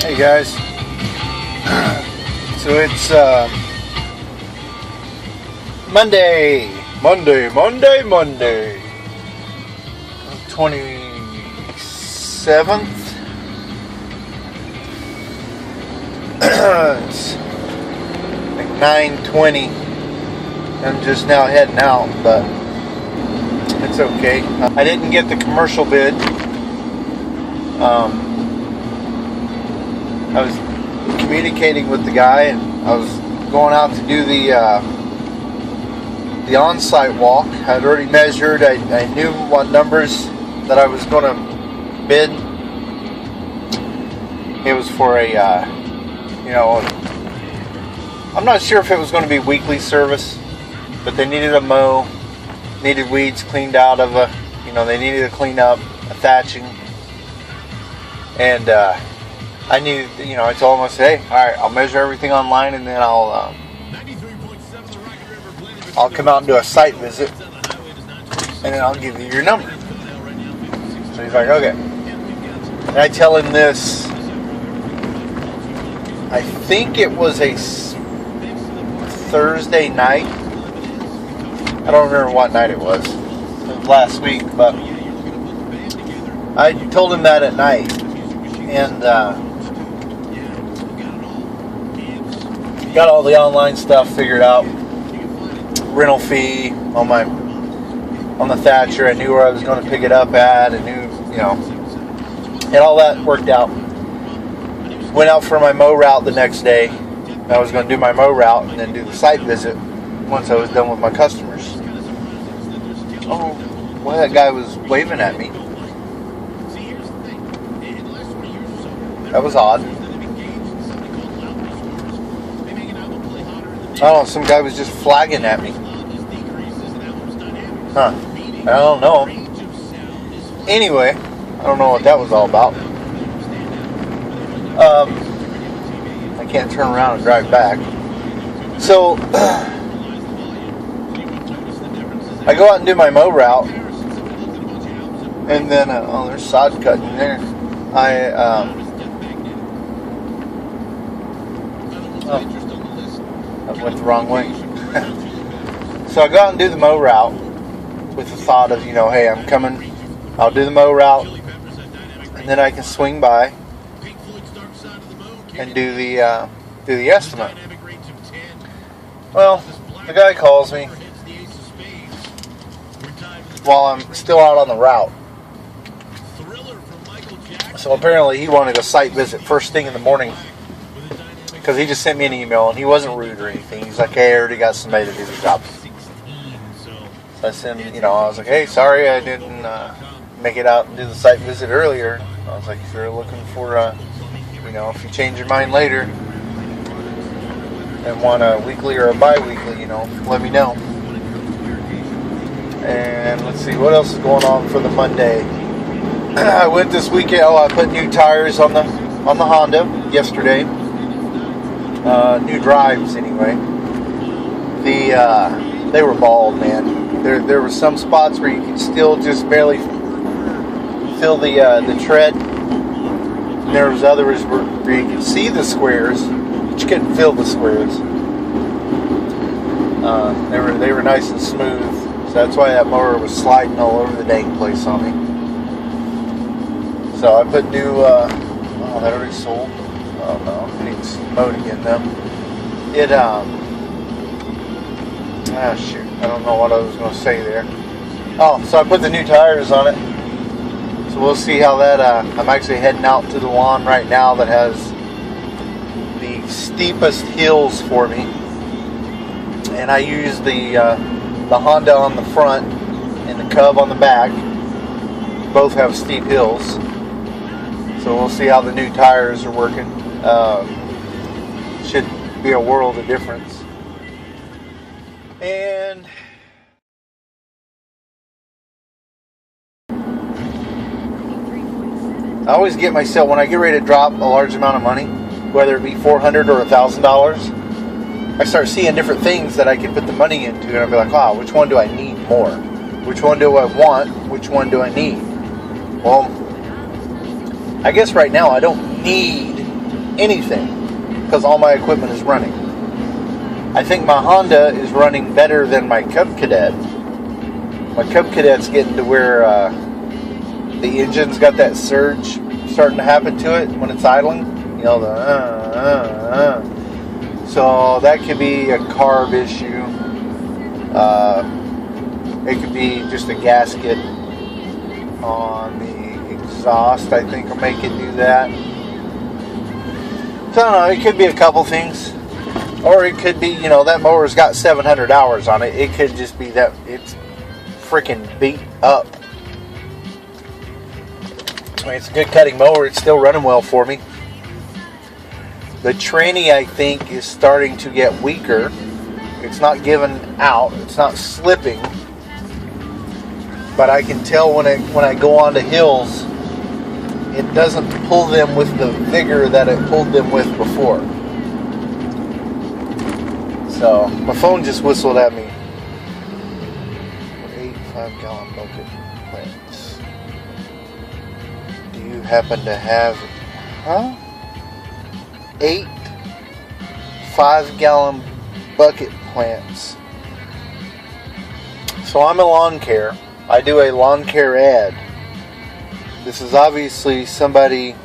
Hey guys, so it's Monday, 27th. It's like 9:20. I'm just now heading out, but it's okay. I didn't get the commercial bid. I was communicating with the guy, and I was going out to do the on-site walk. I had already measured. I knew what numbers that I was going to bid. It was for a, I'm not sure if it was going to be weekly service, but they needed a mow, needed weeds cleaned out of they needed to clean up a thatching, and I needed, I told them, I said, hey, all right, I'll measure everything online, and then I'll come out and do a site visit, and then I'll give you your number. So he's like, okay. And I tell him this, I think it was a Thursday night. I don't remember what night it was. It was last week, but I told him that at night, and got all the online stuff figured out. Rental fee on the Thatcher. I knew where I was going to pick it up at. I knew, and all that worked out. Went out for my mow route the next day. I was going to do my mow route and then do the site visit once I was done with my customers. Oh, well, that guy was waving at me. That was odd. I don't know, some guy was just flagging at me. Huh. I don't know. Anyway, I don't know what that was all about. I can't turn around and drive back. So, I go out and do my mow route. And then, there's sod cutting there. I went the wrong way. So I go out and do the mow route with the thought of, hey, I'm coming, I'll do the mow route, and then I can swing by and do the estimate. Well, the guy calls me while I'm still out on the route. So apparently he wanted a site visit first thing in the morning, because he just sent me an email, and he wasn't rude or anything. He's like, hey, I already got somebody to do the job. So I sent him, I was like, hey, sorry I didn't make it out and do the site visit earlier. I was like, if you're looking for, if you change your mind later and want a weekly or a bi-weekly, let me know. And let's see, what else is going on for the Monday? I went this weekend, I put new tires on the Honda yesterday. New drives anyway. They were bald, man. There were some spots where you could still just barely feel the tread. And there was others where you could see the squares, but you couldn't feel the squares. They were nice and smooth. So that's why that mower was sliding all over the dang place on me. So I put new. That already sold. Oh no, I need to mowed again though. Shoot, I don't know what I was going to say there. Oh, so I put the new tires on it. So we'll see how that, I'm actually heading out to the lawn right now that has the steepest hills for me. And I use the Honda on the front and the Cub on the back. Both have steep hills. So we'll see how the new tires are working. Should be a world of difference. And I always get myself, when I get ready to drop a large amount of money, whether it be $400 or $1,000, I start seeing different things that I can put the money into, and I'll be like, wow, which one do I need more? Which one do I want? Which one do I need? Well, I guess right now I don't need anything because all my equipment is running. I think my Honda is running better than my Cub Cadet. My Cub Cadet's getting to where the engine's got that surge starting to happen to it when it's idling. You know, So that could be a carb issue. It could be just a gasket on the exhaust, I think, will make it do that. So I don't know, it could be a couple things. Or it could be, you know, that mower's got 700 hours on it. It could just be that it's freaking beat up. I mean, it's a good cutting mower. It's still running well for me. The tranny, I think, is starting to get weaker. It's not giving out. It's not slipping. But I can tell when I go onto hills, it doesn't pull them with the vigor that it pulled them with before. So, my phone just whistled at me. 8 5-gallon bucket plants. Do you happen to have... 8 5-gallon bucket plants. So I'm a lawn care. I do a lawn care ad. This is obviously somebody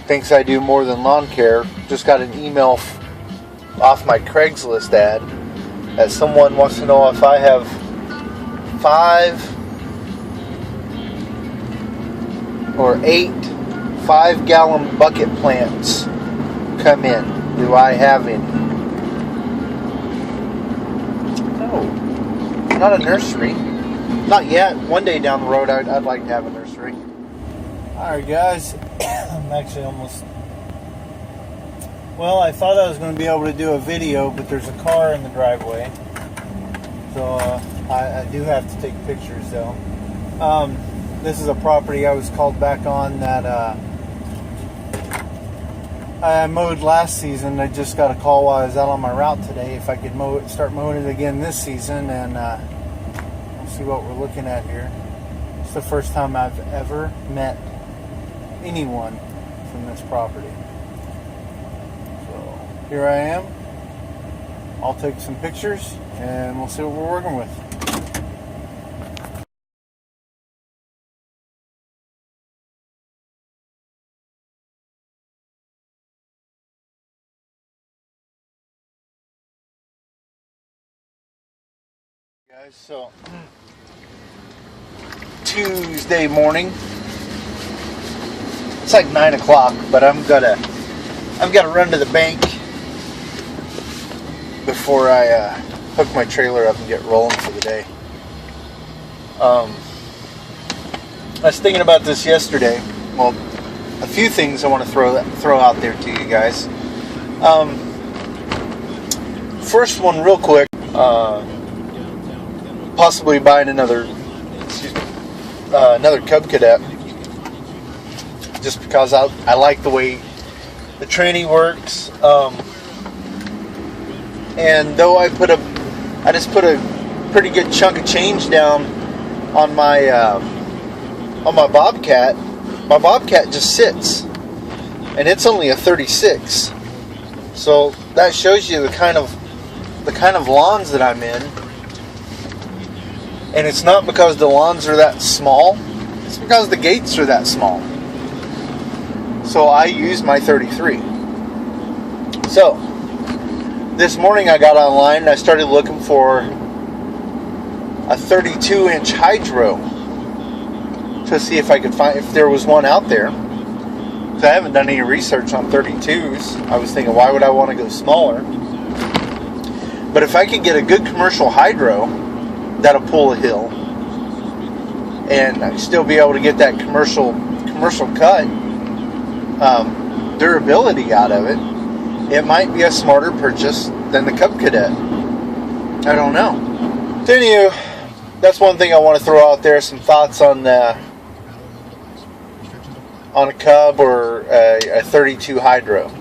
thinks I do more than lawn care. Just got an email off my Craigslist ad that someone wants to know if I have 5 or 8 5-gallon bucket plants come in. Do I have any? No. Not a nursery. Not yet. One day down the road, I'd like to have a nursery. Alright guys, I'm actually almost... Well, I thought I was going to be able to do a video, but there's a car in the driveway. So I do have to take pictures though. This is a property I was called back on that I mowed last season. I just got a call while I was out on my route today if I could start mowing it again this season, and we'll see what we're looking at here. It's the first time I've ever met anyone from this property. So here I am. I'll take some pictures and we'll see what we're working with. Guys, so Tuesday morning. It's like 9 o'clock, but I've got to run to the bank before I hook my trailer up and get rolling for the day. I was thinking about this yesterday. Well, a few things I want to throw out there to you guys. First one, real quick. Possibly buying another Cub Cadet, just because I like the way the tranny works, and though I just put a pretty good chunk of change down on my Bobcat. My Bobcat just sits, and it's only a 36, so that shows you the kind of lawns that I'm in. And it's not because the lawns are that small. It's because the gates are that small. So I use my 33. So this morning I got online and I started looking for a 32-inch hydro to see if I could find if there was one out there. So I haven't done any research on 32s. I was thinking, why would I want to go smaller? But if I could get a good commercial hydro that'll pull a hill and still be able to get that commercial cut durability out of it, it might be a smarter purchase than the Cub Cadet. I don't know. So anyway, that's one thing I want to throw out there, some thoughts on a Cub or a 32 hydro.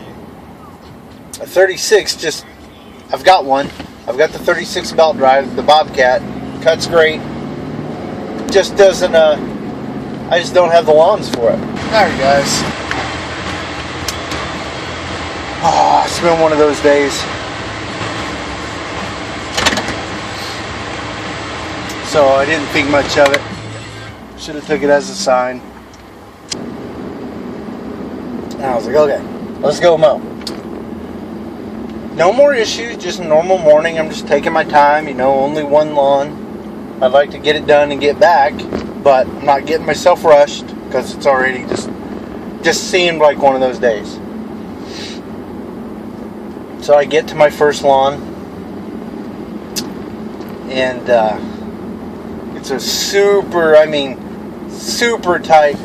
A 36, I've got one. I've got the 36 belt drive, the Bobcat. Cuts great. Just doesn't, I just don't have the lawns for it. Alright guys. It's been one of those days. So I didn't think much of it. Should have took it as a sign. And I was like, okay, let's go mow. No more issues, just a normal morning. I'm just taking my time, you know, only one lawn. I'd like to get it done and get back, but I'm not getting myself rushed because it's already just seemed like one of those days. So I get to my first lawn, and it's a super tight.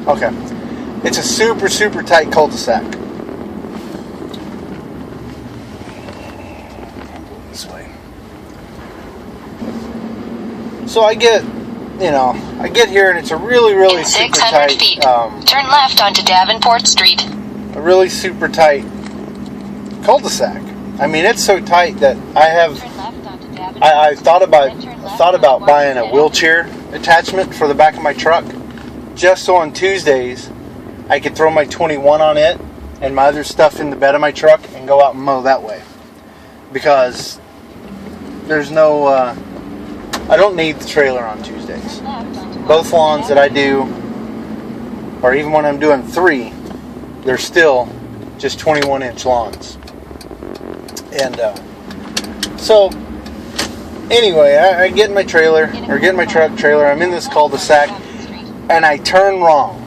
Okay. It's a super tight cul-de-sac. This way. So I get here and it's a really in super 600 tight. feet. Turn left onto Davenport Street. A really super tight cul-de-sac. I mean, it's so tight that I thought about buying a wheelchair attachment for the back of my truck, just so on Tuesdays I could throw my 21 on it and my other stuff in the bed of my truck and go out and mow that way. Because there's no, I don't need the trailer on Tuesdays. Both lawns that I do, or even when I'm doing 3, they're still just 21-inch lawns. And so anyway, I get in my trailer, or get in my truck trailer. I'm in this cul-de-sac, and I turn wrong.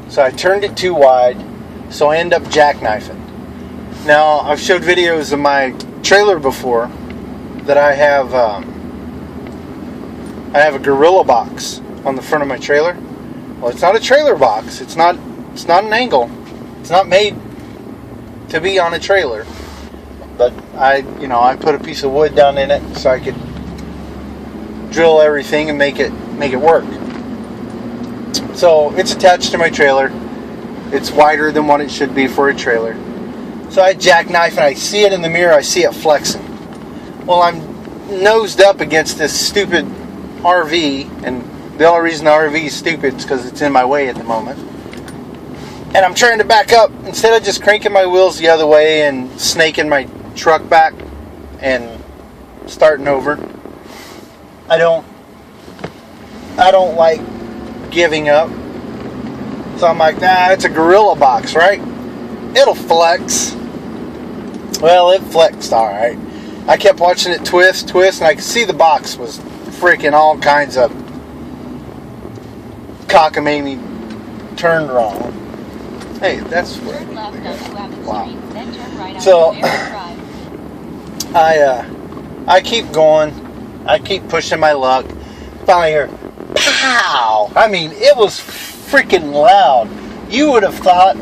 So I turned it too wide, so I end up jackknifing. Now, I've showed videos of my trailer before that I have a gorilla box on the front of my trailer. Well, it's not a trailer box. It's not an angle. It's not made to be on a trailer. But I put a piece of wood down in it so I could drill everything and make it work. So it's attached to my trailer. It's wider than what it should be for a trailer. So I jackknife and I see it in the mirror. I see it flexing. Well, I'm nosed up against this stupid RV, and the only reason the RV is stupid is because it's in my way at the moment. And I'm trying to back up instead of just cranking my wheels the other way and snaking my truck back and starting over. I don't like giving up. So I'm like, it's a gorilla box, right? It'll flex. Well, it flexed all right. I kept watching it twist, and I could see the box was freaking all kinds of cockamamie turned wrong. Hey, that's where I need to go. Wow. So I keep going. I keep pushing my luck. Finally hear, pow! I mean, it was freaking loud. You would have thought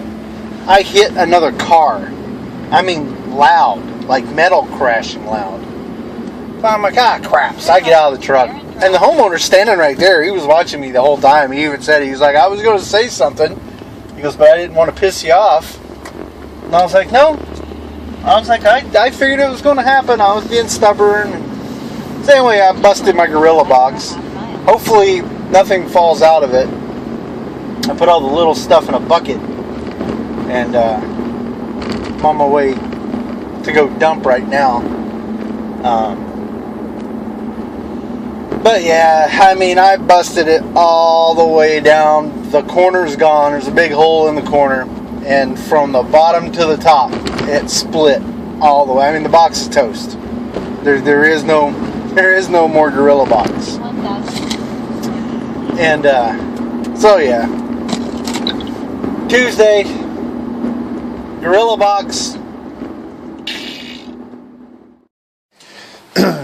I hit another car. I mean, loud, like metal crashing loud. So I'm like, crap. So I get out of the truck. And the homeowner's standing right there. He was watching me the whole time. He even said, he's like, I was going to say something. He goes, but I didn't want to piss you off. And I was like, no. I was like, I figured it was going to happen. I was being stubborn. So anyway, I busted my gorilla box. Hopefully nothing falls out of it. I put all the little stuff in a bucket. And I'm on my way to go dump right now. But yeah, I mean, I busted it all the way down. The corner's gone. There's a big hole in the corner. And from the bottom to the top, it split all the way. I mean, the box is toast. There is no more gorilla box. And so yeah, Tuesday, gorilla box.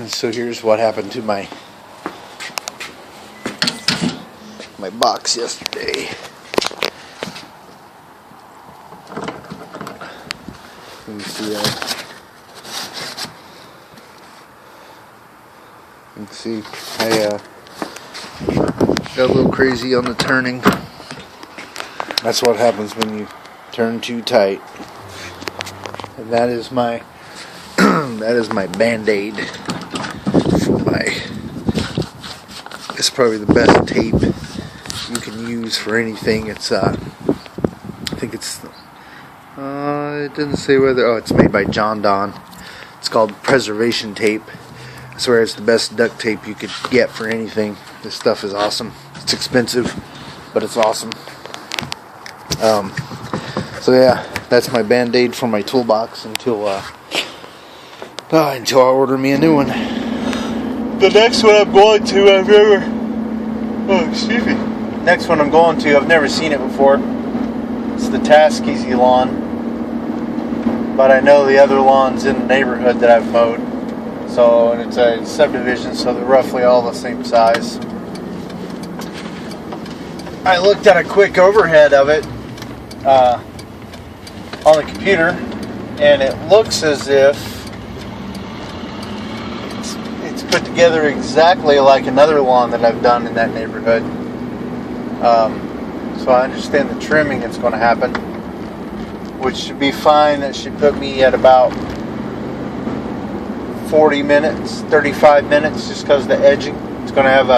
So here's what happened to my box yesterday. Let me see that. You can see I got a little crazy on the turning. That's what happens when you turn too tight. And that is my Band-Aid for my. It's probably the best tape you can use for anything. It's I think it's it doesn't say whether. Oh, it's made by John Don. It's called preservation tape. I swear it's the best duct tape you could get for anything. This stuff is awesome. It's expensive, but it's awesome. So yeah, that's my band-aid for my toolbox until I order me a new one. The next one I'm going to, Next one I'm going to, I've never seen it before. It's the Task-Easy lawn. But I know the other lawns in the neighborhood that I've mowed. So, and it's a subdivision, so they're roughly all the same size. I looked at a quick overhead of it on the computer, and it looks as if it's put together exactly like another lawn that I've done in that neighborhood. So I understand the trimming that's going to happen, which should be fine. That should put me at about 40 minutes, 35 minutes, just because of the edging. It's going to have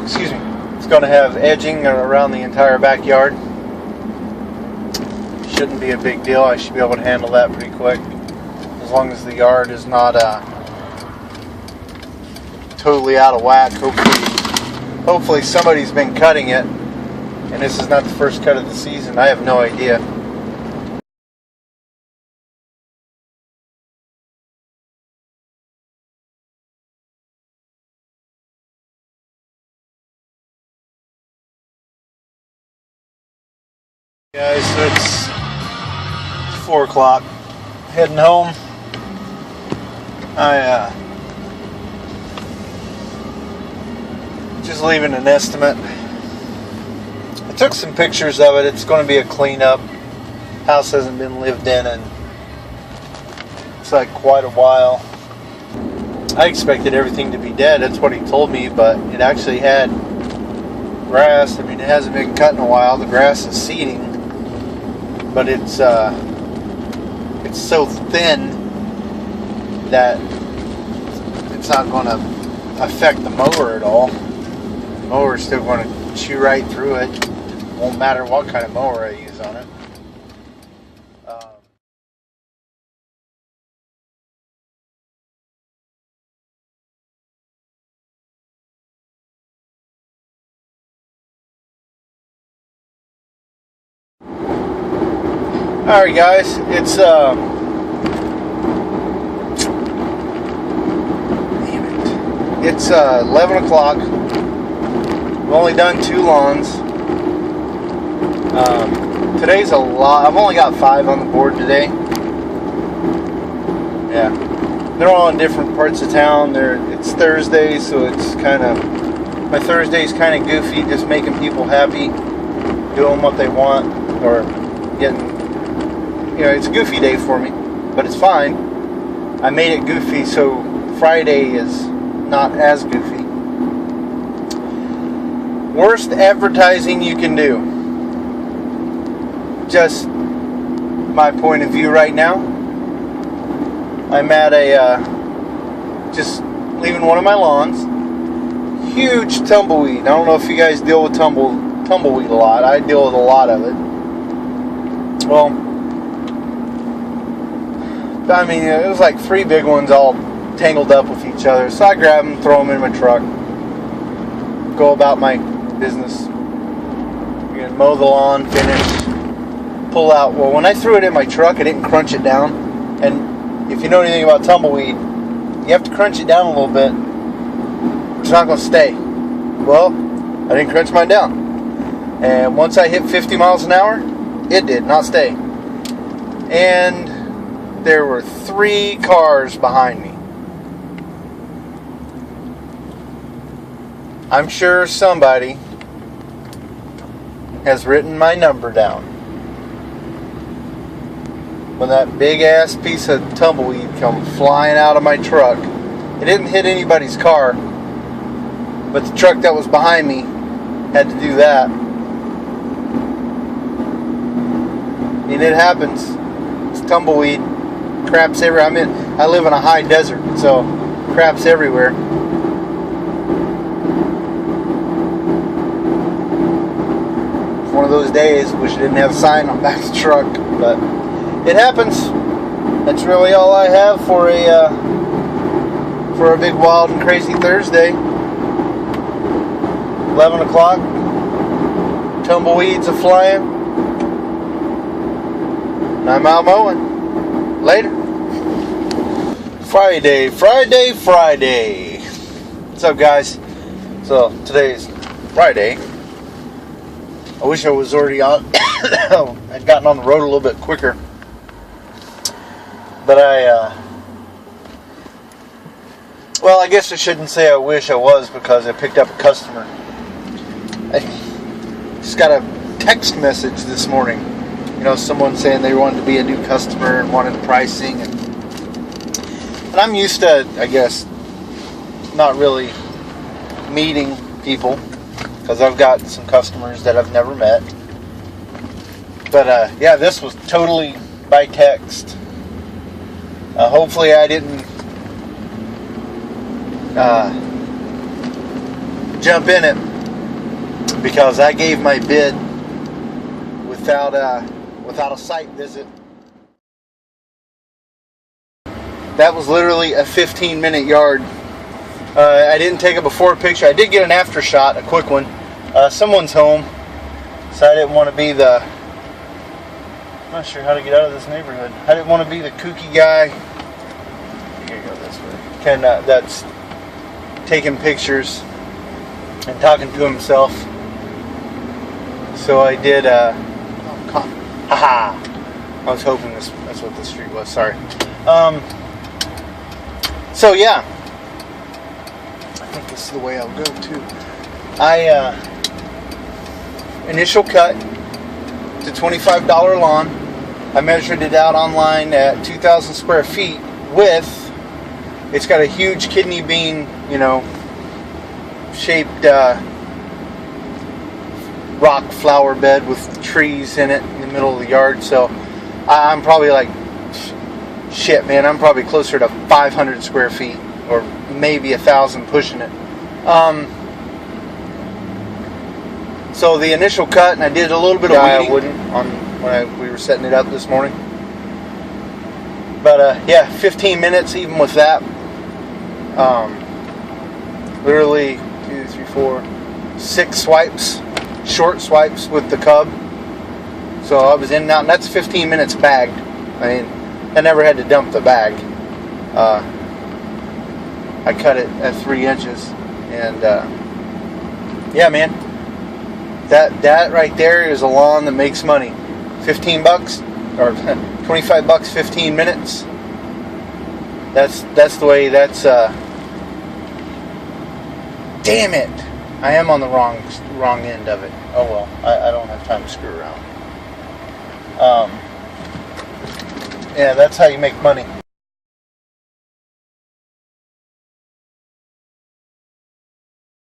excuse me. It's going to have edging around the entire backyard. Shouldn't be a big deal. I should be able to handle that pretty quick, as long as the yard is not totally out of whack. Hopefully somebody's been cutting it, and this is not the first cut of the season. I have no idea. Guys, so it's 4 o'clock. Heading home. I just leaving an estimate. I took some pictures of it. It's going to be a cleanup. House hasn't been lived in it's like quite a while. I expected everything to be dead. That's what he told me, but it actually had grass. I mean, it hasn't been cut in a while. The grass is seeding, but it's so thin that it's not going to affect the mower at all. The mower's still going to chew right through it. Won't matter what kind of mower I use on it. Alright guys, it's 11 o'clock. I've only done 2 lawns. Today's a lot. I've only got 5 on the board today. Yeah, they're all in different parts of town. It's Thursday, so it's my Thursday's kind of goofy, just making people happy, doing what they want, or getting. It's a goofy day for me, but it's fine. I made it goofy, so Friday is not as goofy. Worst advertising you can do. Just my point of view right now. I'm at just leaving one of my lawns. Huge tumbleweed. I don't know if you guys deal with tumbleweed a lot. I deal with a lot of it. Well, I mean, it was like 3 big ones all tangled up with each other. So I grab them, throw them in my truck, go about my business. You're gonna mow the lawn, finish, pull out. Well, when I threw it in my truck, I didn't crunch it down. And if you know anything about tumbleweed, you have to crunch it down a little bit. It's not gonna stay. Well, I didn't crunch mine down. And once I hit 50 miles an hour, it did not stay. And there were 3 cars behind me. I'm sure somebody has written my number down. When that big ass piece of tumbleweed come flying out of my truck, it didn't hit anybody's car, but the truck that was behind me had to do that. I mean, it happens. It's tumbleweed. Crap's everywhere. I live in a high desert, so crap's everywhere. one of those days. Wish I didn't have a sign on the back of the truck, but it happens. That's really all I have for a big, wild, and crazy Thursday. 11 o'clock. Tumbleweeds are flying. And I'm out mowing. Later. Friday. What's up, guys? So, today's Friday. I wish I was already on. I'd gotten on the road a little bit quicker. But well, I guess I shouldn't say I wish I was, because I picked up a customer. I just got a text message this morning. You know, someone saying they wanted to be a new customer and wanted pricing. And I'm used to, I guess, not really meeting people, because I've got some customers that I've never met. But yeah, this was totally by text. Hopefully I didn't jump in it, because I gave my bid without a site visit. That was literally a 15-minute yard. I didn't take a before picture. I did get an after shot, a quick one. Someone's home, so I didn't want to be the... I'm not sure how to get out of this neighborhood. I didn't want to be the kooky guy. You gotta go this way. That's taking pictures and talking to himself. So I did. Haha! I was hoping that's what the street was. Sorry. So yeah, I think this is the way I'll go too. Initial cut. It's a $25 lawn. I measured it out online at 2,000 square feet with, it's got a huge kidney bean, you know, shaped rock flower bed with trees in it in the middle of the yard. So I'm probably like, shit, man, I'm probably closer to 500 square feet, or maybe 1,000 pushing it. So the initial cut, and I did a little bit of weeding. I wouldn't on when we were setting it up this morning. But yeah, 15 minutes even with that. Literally 2, 3, 4, 6 swipes, short swipes with the cub. So I was in and out, and that's 15 minutes bagged. I mean, I never had to dump the bag. I cut it at 3 inches, and yeah, man. That right there is a lawn that makes money. $15 or $25, 15 minutes. That's the way. That's damn it! I am on the wrong end of it. Oh well, I don't have time to screw around. Yeah, that's how you make money.